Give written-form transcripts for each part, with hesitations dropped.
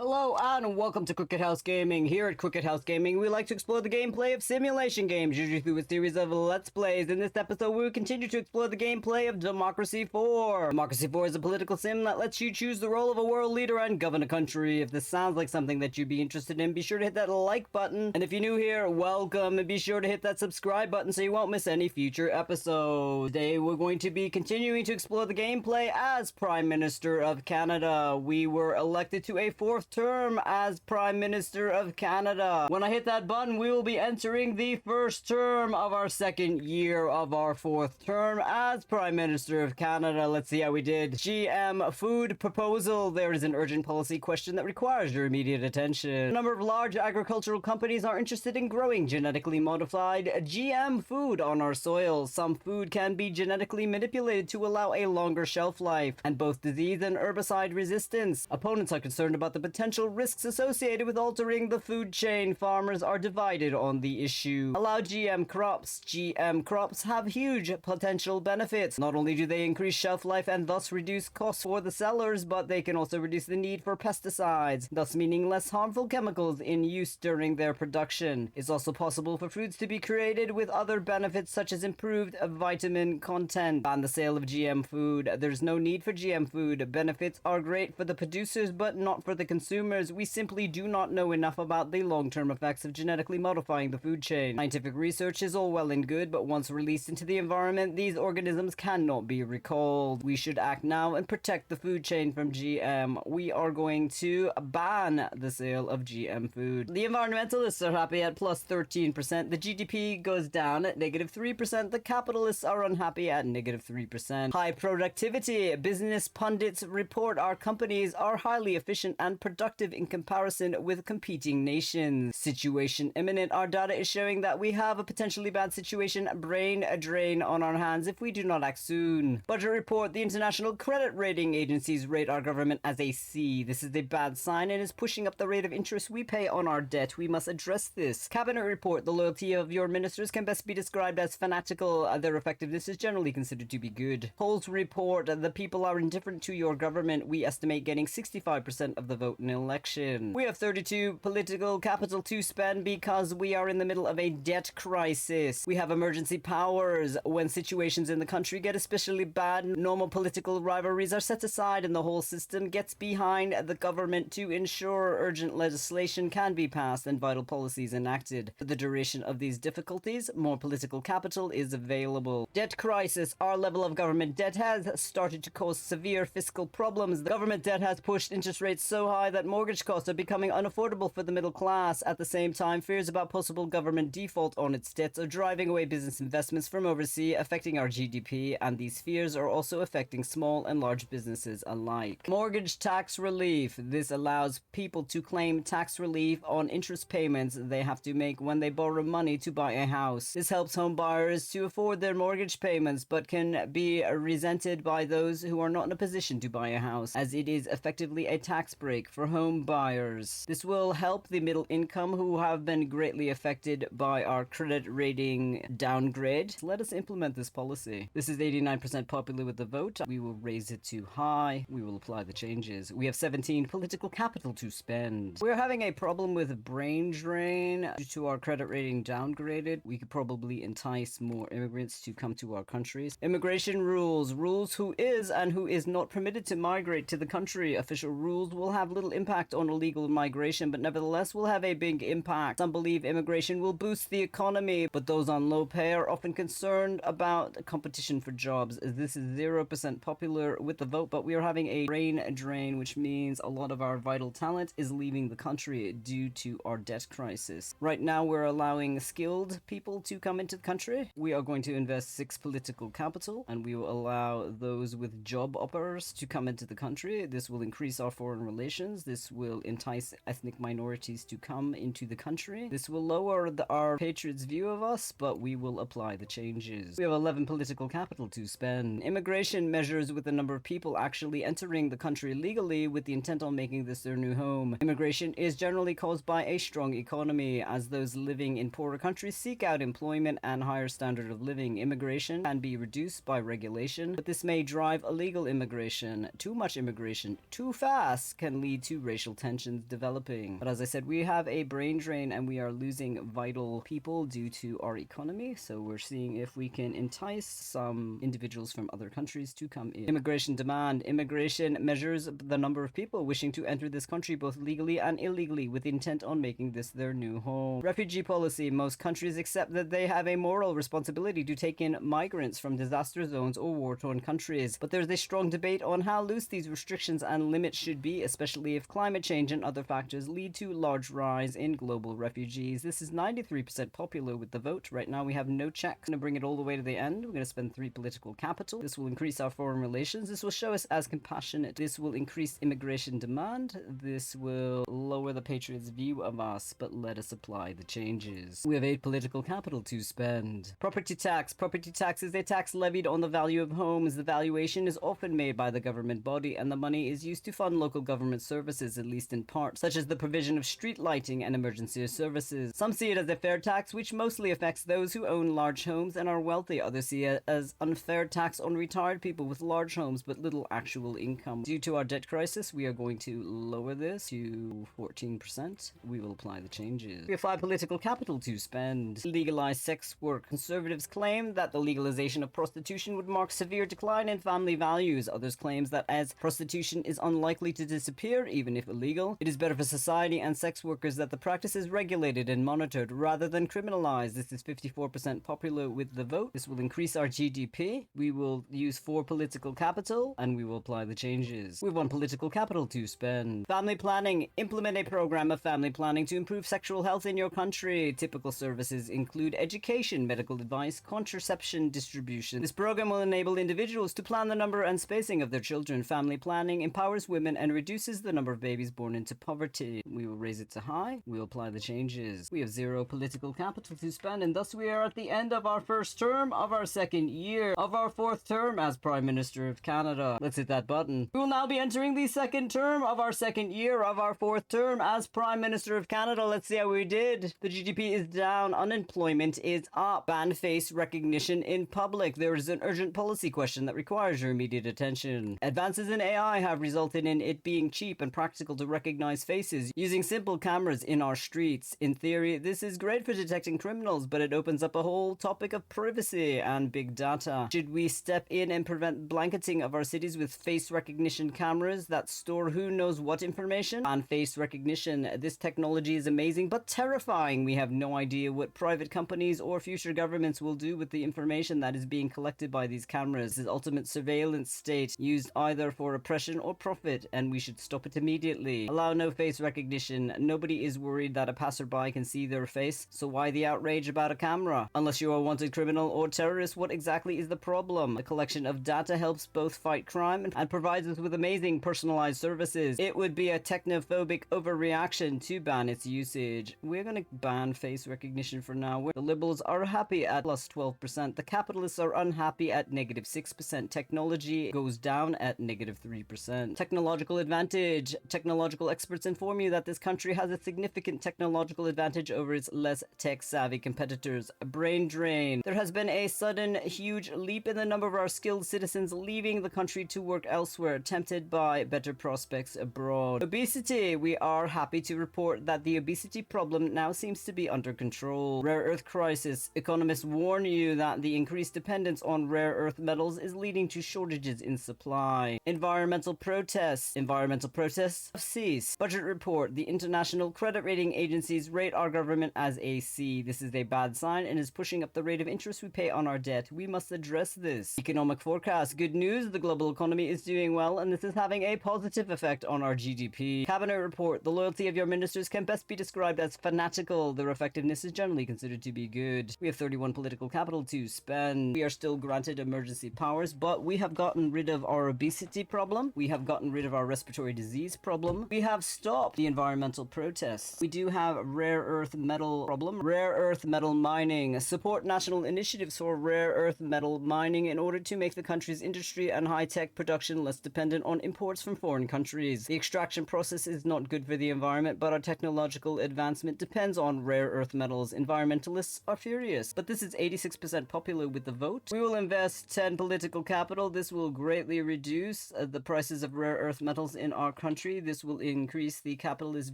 Hello and welcome to Crooked House Gaming. Here at Crooked House Gaming, we like to explore the gameplay of simulation games, usually through a series of Let's Plays. In this episode, we will continue to explore the gameplay of Democracy 4. Democracy 4 is a political sim that lets you choose the role of a world leader and govern a country. If this sounds like something that you'd be interested in, be sure to hit that like button. And if you're new here, welcome, and be sure to hit that subscribe button so you won't miss any future episodes. Today, we're going to be continuing to explore the gameplay as Prime Minister of Canada. We were elected to a fourth term as Prime Minister of Canada. When I hit that button, we will be entering the first term of our second year of our fourth term as Prime Minister of Canada. Let's see how we did. GM food proposal. There is an urgent policy question that requires your immediate attention. A number of large agricultural companies are interested in growing genetically modified GM food on our soil. Some food can be genetically manipulated to allow a longer shelf life and both disease and herbicide resistance. Opponents are concerned about the potential risks associated with altering the food chain. Farmers are divided on the issue. Allow GM crops. GM crops have huge potential benefits. Not only do they increase shelf life and thus reduce costs for the sellers, but they can also reduce the need for pesticides, thus meaning less harmful chemicals in use during their production. It's also possible for foods to be created with other benefits such as improved vitamin content. Ban the sale of GM food. There's no need for GM food. Benefits are great for the producers but not for the consumers. We simply do not know enough about the long-term effects of genetically modifying the food chain. Scientific research is all well and good, but once released into the environment, these organisms cannot be recalled. We should act now and protect the food chain from GM. We are going to ban the sale of GM food. The environmentalists are happy at plus 13%. The GDP goes down at negative 3%. The capitalists are unhappy at negative 3%. High productivity. Business pundits report our companies are highly efficient and productive in comparison with competing nations. Situation imminent. Our data is showing that we have a potentially bad situation, brain drain on our hands if we do not act soon. Budget report. The international credit rating agencies rate our government as a C. This is a bad sign and is pushing up the rate of interest we pay on our debt. We must address this. Cabinet report. The loyalty of your ministers can best be described as fanatical. Their effectiveness is generally considered to be good. Polls report. The people are indifferent to your government. We estimate getting 65% of the vote in election. We have 32 political capital to spend because we are in the middle of a debt crisis. We have emergency powers. When situations in the country get especially bad, normal political rivalries are set aside and the whole system gets behind the government to ensure urgent legislation can be passed and vital policies enacted. For the duration of these difficulties, more political capital is available. Debt crisis. Our level of government debt has started to cause severe fiscal problems. The government debt has pushed interest rates so high that mortgage costs are becoming unaffordable for the middle class. At the same time, fears about possible government default on its debts are driving away business investments from overseas, affecting our GDP, and these fears are also affecting small and large businesses alike. Mortgage tax relief. This allows people to claim tax relief on interest payments they have to make when they borrow money to buy a house. This helps home buyers to afford their mortgage payments, but can be resented by those who are not in a position to buy a house, as it is effectively a tax break for home buyers. This will help the middle income who have been greatly affected by our credit rating downgrade. Let us implement this policy. This is 89% popular with the vote. We will raise it to high. We will apply the changes. We have 17 political capital to spend. We're having a problem with brain drain due to our credit rating downgraded. We could probably entice more immigrants to come to our countries. Immigration rules. Rules who is and who is not permitted to migrate to the country. Official rules will have little impact on illegal migration, but nevertheless will have a big impact. Some believe immigration will boost the economy, but those on low pay are often concerned about competition for jobs. This is 0% popular with the vote, but we are having a brain drain, which means a lot of our vital talent is leaving the country due to our debt crisis. Right now, we're allowing skilled people to come into the country. We are going to invest 6 political capital, and we will allow those with job offers to come into the country. This will increase our foreign relations. This will entice ethnic minorities to come into the country. This will lower our patriots' view of us, but we will apply the changes. We have 11 political capital to spend. Immigration measures with the number of people actually entering the country legally with the intent on making this their new home. Immigration is generally caused by a strong economy, as those living in poorer countries seek out employment and higher standard of living. Immigration can be reduced by regulation, but this may drive illegal immigration. Too much immigration too fast can lead to racial tensions developing. But as I said, we have a brain drain and we are losing vital people due to our economy, so we're seeing if we can entice some individuals from other countries to come in. Immigration demand. Immigration measures the number of people wishing to enter this country both legally and illegally with intent on making this their new home. Refugee policy. Most countries accept that they have a moral responsibility to take in migrants from disaster zones or war-torn countries, but there's a strong debate on how loose these restrictions and limits should be, especially if climate change and other factors lead to large rise in global refugees. This is 93% popular with the vote. Right now we have no check. I'm going to bring it all the way to the end. We're going to spend 3 political capital. This will increase our foreign relations. This will show us as compassionate. This will increase immigration demand. This will lower the Patriots' view of us, but let us apply the changes. We have 8 political capital to spend. Property tax. Property tax is a tax levied on the value of homes. The valuation is often made by the government body, and the money is used to fund local government services, at least in part, such as the provision of street lighting and emergency services. Some see it as a fair tax, which mostly affects those who own large homes and are wealthy. Others see it as unfair tax on retired people with large homes but little actual income. Due to our debt crisis, we are going to lower this to 14%. We will apply the changes. We have 5 political capital to spend. Legalize sex work. Conservatives claim that the legalization of prostitution would mark severe decline in family values. Others claims that as prostitution is unlikely to disappear, even if illegal, it is better for society and sex workers that the practice is regulated and monitored rather than criminalized. This is 54% popular with the vote. This will increase our GDP. We will use 4 political capital and we will apply the changes. We have 1 political capital to spend. Family planning. Implement a program of family planning to improve sexual health in your country. Typical services include education, medical advice, contraception distribution. This program will enable individuals to plan the number and spacing of their children. Family planning empowers women and reduces the number of babies born into poverty. We will raise it to high. We will apply the changes. We have 0 political capital to spend, and thus we are at the end of our first term of our second year of our 4th term as Prime Minister of Canada. Let's hit that button. We will now be entering the second term of our second year of our 4th term as Prime Minister of Canada. Let's see how we did. The GDP is down. Unemployment is up. Ban face recognition in public. There is an urgent policy question that requires your immediate attention. Advances in AI have resulted in it being cheap and practical to recognize faces using simple cameras in our streets. In theory, this is great for detecting criminals, but it opens up a whole topic of privacy and big data. Should we step in and prevent blanketing of our cities with face recognition cameras that store who knows what information? And face recognition. This technology is amazing but terrifying. We have no idea what private companies or future governments will do with the information that is being collected by these cameras. This is ultimate surveillance state used either for oppression or profit, and we should stop it immediately. Allow no face recognition. Nobody is worried that a passerby can see their face, so why the outrage about a camera? Unless you are a wanted criminal or terrorist, what exactly is the problem? The collection of data helps both fight crime and provides us with amazing personalized services. It would be a technophobic overreaction to ban its usage. We're going to ban face recognition for now. The liberals are happy at plus 12%. The capitalists are unhappy at negative 6%. Technology goes down at negative 3%. Technological advantage. Technological experts inform you that this country has a significant technological advantage over its less tech-savvy competitors. Brain drain. There has been a sudden, huge leap in the number of our skilled citizens leaving the country to work elsewhere, tempted by better prospects abroad. Obesity. We are happy to report that the obesity problem now seems to be under control. Rare earth crisis. Economists warn you that the increased dependence on rare earth metals is leading to shortages in supply. Environmental protests. Environmental protests have ceased. Budget report. The international credit rating agencies rate our government as a C. This is a bad sign and is pushing up the rate of interest we pay on our debt. We must address this. Economic forecast. Good news. The global economy is doing well, and this is having a positive effect on our GDP. Cabinet report. The loyalty of your ministers can best be described as fanatical. Their effectiveness is generally considered to be good. We have 31 political capital to spend. We are still granted emergency powers, but we have gotten rid of our obesity problem. We have gotten rid of our respiratory disease problem. We have stopped the environmental protests. We do have rare earth metal problem. Rare earth metal mining. Support national initiatives for rare earth metal mining in order to make the country's industry and high-tech production less dependent on imports from foreign countries. The extraction process is not good for the environment, but our technological advancement depends on rare earth metals. Environmentalists are furious, but this is 86% popular with the vote. We will invest 10 political capital. This will greatly reduce the prices of rare earth metals in our country. country. This will increase the capitalist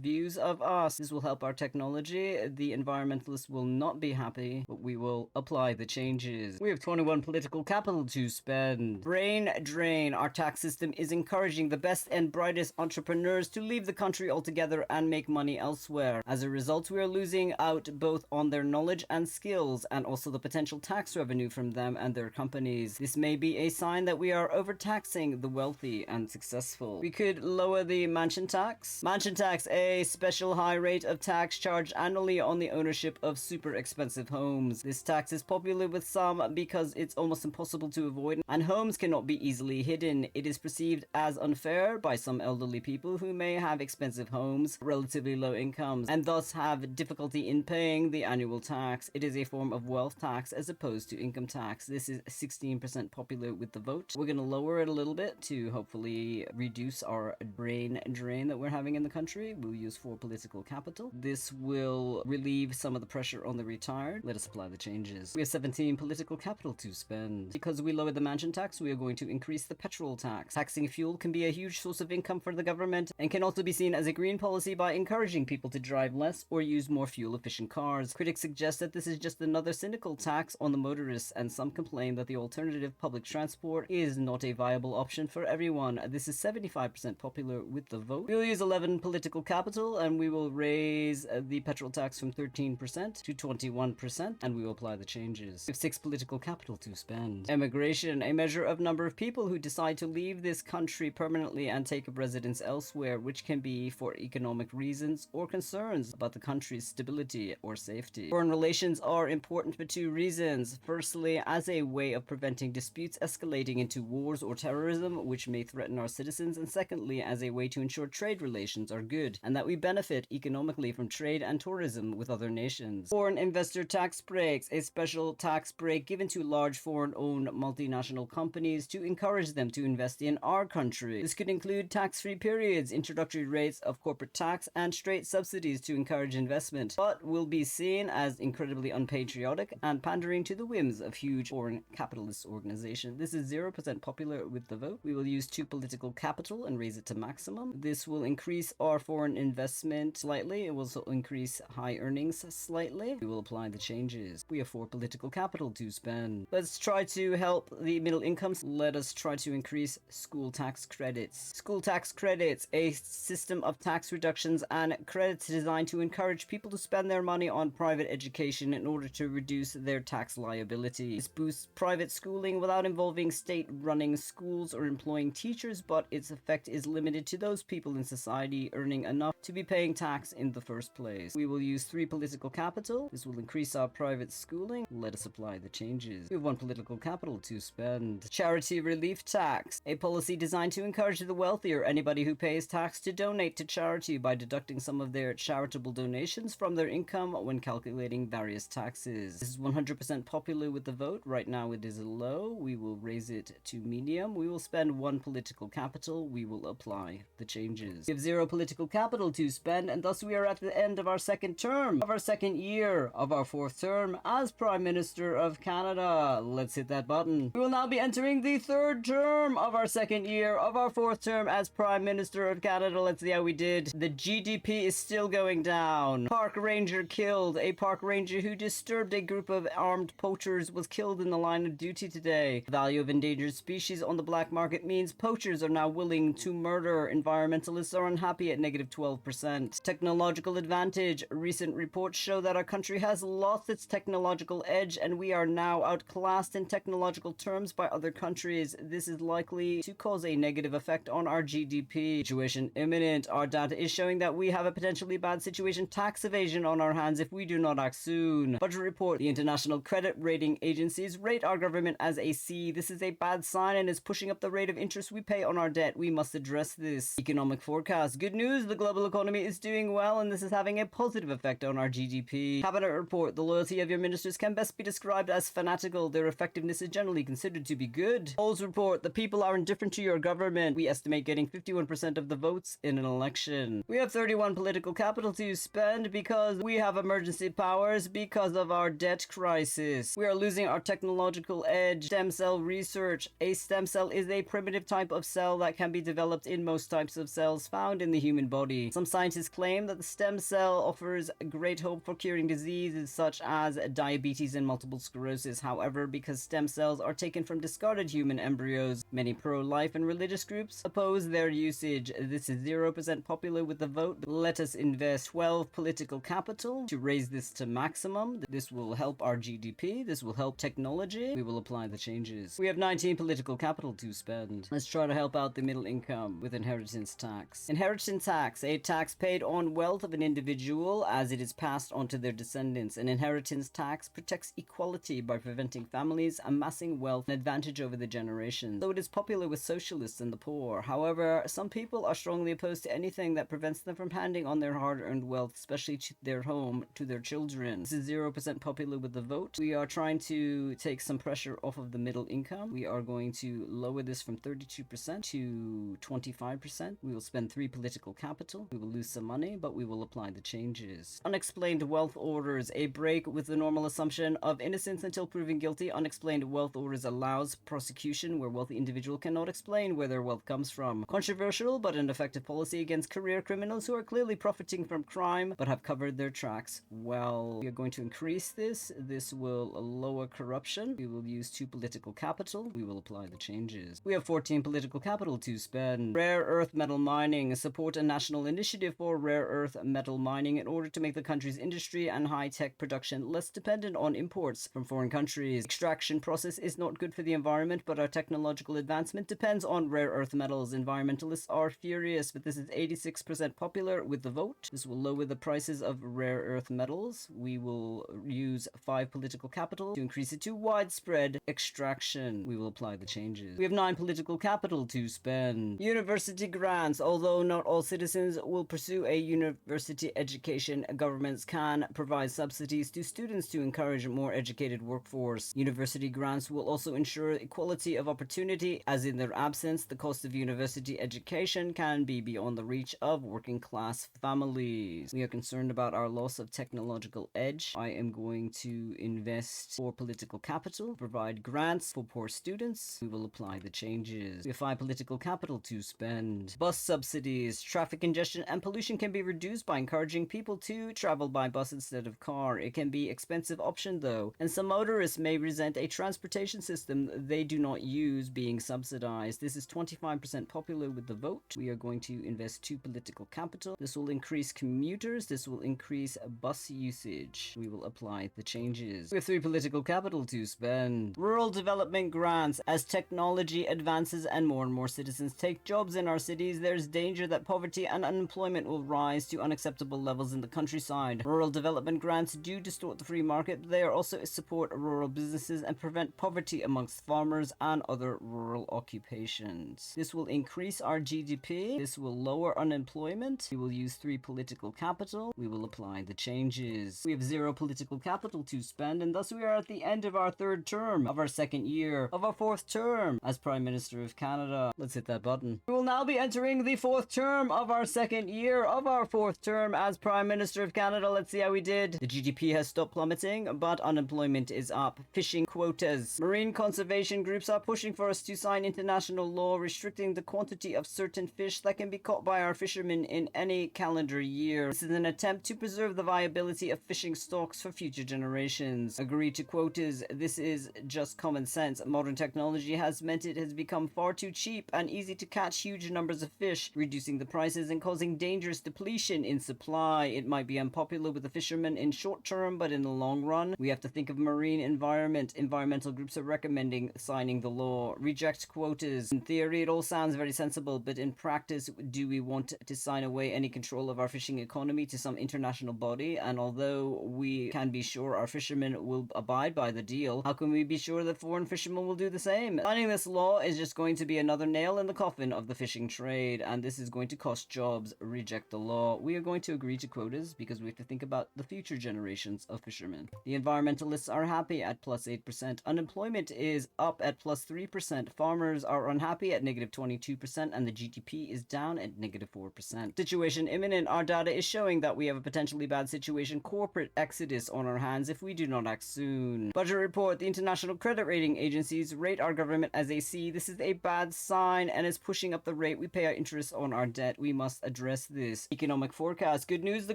views of us. This will help our technology. The environmentalists will not be happy, but we will apply the changes. We have 21 political capital to spend. Brain drain. Our tax system is encouraging the best and brightest entrepreneurs to leave the country altogether and make money elsewhere. As a result, we are losing out both on their knowledge and skills, and also the potential tax revenue from them and their companies. This may be a sign that we are overtaxing the wealthy and successful. We could lower the mansion tax. Mansion tax, a special high rate of tax charged annually on the ownership of super expensive homes. This tax is popular with some because it's almost impossible to avoid, and homes cannot be easily hidden. It is perceived as unfair by some elderly people who may have expensive homes, relatively low incomes, and thus have difficulty in paying the annual tax. It is a form of wealth tax as opposed to income tax. This is 16% popular with the vote. We're going to lower it a little bit to hopefully reduce our brain drain that we're having in the country. We'll use for political capital. This will relieve some of the pressure on the retired. Let us apply the changes. We have 17 political capital to spend. Because we lowered the mansion tax, we are going to increase the petrol tax. Taxing fuel can be a huge source of income for the government and can also be seen as a green policy by encouraging people to drive less or use more fuel-efficient cars. Critics suggest that this is just another cynical tax on the motorists, and some complain that the alternative public transport is not a viable option for everyone. This is 75% popular with the vote. We'll use 11 political capital, and we will raise the petrol tax from 13% to 21%, and we will apply the changes. We have 6 political capital to spend. Immigration, a measure of number of people who decide to leave this country permanently and take up residence elsewhere, which can be for economic reasons or concerns about the country's stability or safety. Foreign relations are important for 2 reasons. Firstly, as a way of preventing disputes escalating into wars or terrorism, which may threaten our citizens, and secondly, as a way to ensure trade relations are good and that we benefit economically from trade and tourism with other nations. Foreign investor tax breaks, a special tax break given to large foreign-owned multinational companies to encourage them to invest in our country. This could include tax-free periods, introductory rates of corporate tax, and straight subsidies to encourage investment, but will be seen as incredibly unpatriotic and pandering to the whims of huge foreign capitalist organizations. This is 0% popular with the vote. We will use 2 political capital and raise it to maximum. This will increase our foreign investment slightly. It will also increase high earnings slightly. We will apply the changes. We have 4 political capital to spend. Let's try to help the middle incomes. Let us try to increase school tax credits. School tax credits, a system of tax reductions and credits designed to encourage people to spend their money on private education in order to reduce their tax liability. This boosts private schooling without involving state-running schools or employing teachers, but its effect is limited to those people in society earning enough to be paying tax in the first place. We will use 3 political capital. This will increase our private schooling. Let us apply the changes. We have 1 political capital to spend. Charity relief tax, a policy designed to encourage the wealthy or anybody who pays tax to donate to charity by deducting some of their charitable donations from their income when calculating various taxes. This is 100% popular with the vote. Right now it is low. We will raise it to medium. We will spend 1 political capital. We will apply the changes. We have 0 political capital to spend, and thus we are at the end of our second term, of our second year, of our 4th term as Prime Minister of Canada. Let's hit that button. We will now be entering the 3rd term of our second year, of our 4th term as Prime Minister of Canada. Let's see how we did. The GDP is still going down. Park ranger killed. A park ranger who disturbed a group of armed poachers was killed in the line of duty today. The value of endangered species on the black market means poachers are now willing to murder. Environmentalists are unhappy at -12%. Technological advantage. Recent reports show that our country has lost its technological edge and we are now outclassed in technological terms by other countries. This is likely to cause a negative effect on our GDP. Situation imminent. Our data is showing that we have a potentially bad situation, tax evasion on our hands if we do not act soon. Budget report. The international credit rating agencies rate our government as a C. This is a bad sign and is pushing up the rate of interest we pay on our debt. We must address this. Economic forecast. Good news, the global economy is doing well and this is having a positive effect on our GDP. Cabinet report. The loyalty of your ministers can best be described as fanatical. Their effectiveness is generally considered to be good. Polls report. The people are indifferent to your government. We estimate getting 51% of the votes in an election. We have 31 political capital to spend because we have emergency powers because of our debt crisis. We are losing our technological edge. Stem cell research. A stem cell is a primitive type of cell that can be developed in most most types of cells found in the human body. Some scientists claim that the stem cell offers great hope for curing diseases such as diabetes and multiple sclerosis. However, because stem cells are taken from discarded human embryos, many pro-life and religious groups oppose their usage. This is 0% popular with the vote. Let us invest 12 political capital to raise this to maximum. This will help our GDP. This will help technology. We will apply the changes. We have 19 political capital to spend. Let's try to help out the middle income with inheritance tax. Inheritance tax, a tax paid on wealth of an individual as it is passed on to their descendants. An inheritance tax protects equality by preventing families amassing wealth and advantage over the generations. So it is popular with socialists and the poor. However, some people are strongly opposed to anything that prevents them from handing on their hard-earned wealth, especially to their home, to their children. This is 0% popular with the vote. We are trying to take some pressure off of the middle income. We are going to lower this from 32% to 25%. We will spend 3 political capital. We will lose some money, but we will apply the changes. Unexplained wealth orders, a break with the normal assumption of innocence until proven guilty. Unexplained wealth orders allows prosecution where wealthy individual cannot explain where their wealth comes from. Controversial but an effective policy against career criminals who are clearly profiting from crime but have covered their tracks well. We are going to increase this. This will lower corruption. We will use 2 political capital. We will apply the changes. We have 14 political capital to spend. Rare earth metal mining. Support a national initiative for rare earth metal mining in order to make the country's industry and high-tech production less dependent on imports from foreign countries. Extraction process is not good for the environment, but our technological advancement depends on rare earth metals. Environmentalists are furious, but this is 86% popular with the vote. This will lower the prices of rare earth metals. We will use 5 political capital to increase it to widespread extraction. We will apply the changes. We have 9 political capital to spend. University grants. Although not all citizens will pursue a university education, governments can provide subsidies to students to encourage a more educated workforce. University grants will also ensure equality of opportunity, as in their absence, the cost of university education can be beyond the reach of working class families. We are concerned about our loss of technological edge. I am going to invest 4 political capital, provide grants for poor students. We will apply the changes. We have 5 political capital to spend. Bus subsidies. Traffic congestion and pollution can be reduced by encouraging people to travel by bus instead of car. It can be an expensive option though, and some motorists may resent a transportation system they do not use being subsidized. This is 25% popular with the vote. We are going to invest 2 political capital. This will increase commuters. This will increase bus usage. We will apply the changes. We have 3 political capital to spend. Rural development grants. As technology advances and more citizens take jobs in our cities, there's danger that poverty and unemployment will rise to unacceptable levels in the countryside. Rural development grants do distort the free market, but they are also support rural businesses and prevent poverty amongst farmers and other rural occupations. This will increase our GDP. This will lower unemployment. We will use 3 political capital. We will apply the changes. We have 0 political capital to spend, and thus we are at the end of our 3rd term, of our 2nd year, of our 4th term as Prime Minister of Canada. Let's hit that button. We will now be entering the 4th term of our 2nd year of our 4th term as Prime Minister of Canada. Let's see how we did. The GDP has stopped plummeting, but unemployment is up. Fishing quotas. Marine conservation groups are pushing for us to sign international law restricting the quantity of certain fish that can be caught by our fishermen in any calendar year. This is an attempt to preserve the viability of fishing stocks for future generations. Agree to quotas. This is just common sense. Modern technology has meant it has become far too cheap and easy to catch huge numbers of fish, reducing the prices and causing dangerous depletion in supply. It might be unpopular with the fishermen in short term, but in the long run, we have to think of marine environment. Environmental groups are recommending signing the law. Reject quotas. In theory, it all sounds very sensible, but in practice, do we want to sign away any control of our fishing economy to some international body? And although we can be sure our fishermen will abide by the deal, how can we be sure that foreign fishermen will do the same? Signing this law is just going to be another nail in the coffin of the fishing trade, and this is going to cost jobs. Reject the law. We are going to agree to quotas because we have to think about the future generations of fishermen. The environmentalists are happy at plus 8%. Unemployment is up at plus 3%. Farmers are unhappy at negative 22%, and the GDP is down at negative 4%. Situation imminent. Our data is showing that we have a potentially bad situation, corporate exodus on our hands if we do not act soon. Budget report. The international credit rating agencies rate our government as a C. This is a bad sign and is pushing up the rate rate we pay our interest on our debt, we must address this. Economic forecast. Good news, the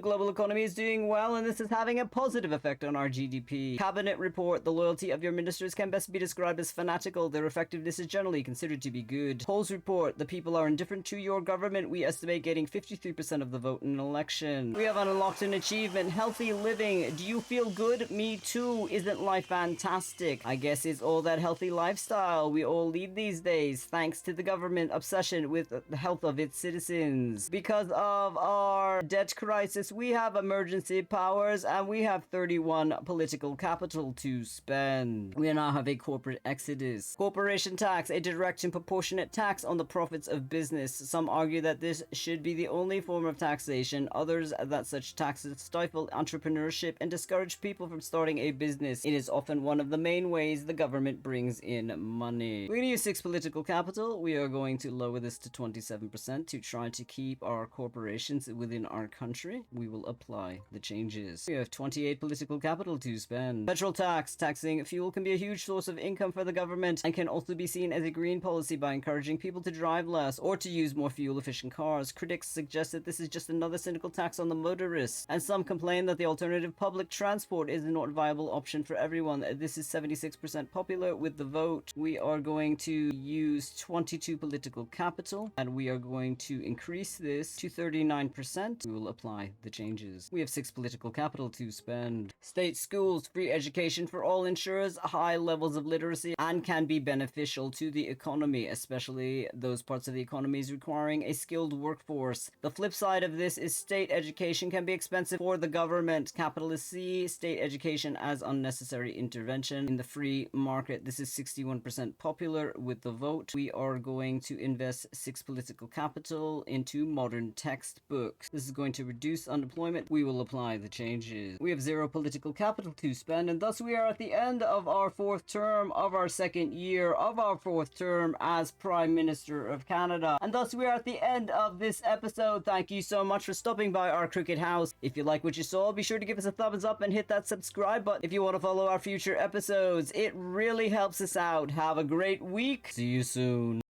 global economy is doing well and this is having a positive effect on our GDP. Cabinet report. The loyalty of your ministers can best be described as fanatical. Their effectiveness is generally considered to be good. Polls report. The people are indifferent to your government. We estimate getting 53% of the vote in an election. We have unlocked an achievement. Healthy living. Do you feel good? Me too. Isn't life fantastic? I guess it's all that healthy lifestyle we all lead these days, thanks to the government obsession with the health of its citizens. Because of our debt crisis, we have emergency powers and we have 31 political capital to spend. We now have a corporate exodus. Corporation tax, a direct and proportionate tax on the profits of business. Some argue that this should be the only form of taxation, others that such taxes stifle entrepreneurship and discourage people from starting a business. It is often one of the main ways the government brings in money. We're going to use 6 political capital. We are going to lower this to 27% to try to keep our corporations within our country. We will apply the changes. We have 28 political capital to spend. Petrol tax. Taxing fuel can be a huge source of income for the government and can also be seen as a green policy by encouraging people to drive less or to use more fuel-efficient cars. Critics suggest that this is just another cynical tax on the motorists, and some complain that the alternative public transport is not a viable option for everyone. This is 76% popular with the vote. We are going to use 22 political capital and we are going to increase this to 39%. We will apply the changes. We have 6 political capital to spend. State schools, free education for all ensures high levels of literacy and can be beneficial to the economy, especially those parts of the economies requiring a skilled workforce. The flip side of this is state education can be expensive for the government. Capital is C, state education as unnecessary intervention in the free market. This is 61% popular with the vote. We are going to invest 6 political capital into modern textbooks. This is going to reduce unemployment. We will apply the changes. We have 0 political capital to spend, and thus we are at the end of our 4th term of our 2nd year of our 4th term as Prime Minister of Canada. And thus we are at the end of this episode. Thank you so much for stopping by our Cricket House. If you like what you saw, be sure to give us a thumbs up and hit that subscribe button if you want to follow our future episodes. It really helps us out. Have a great week. See you soon.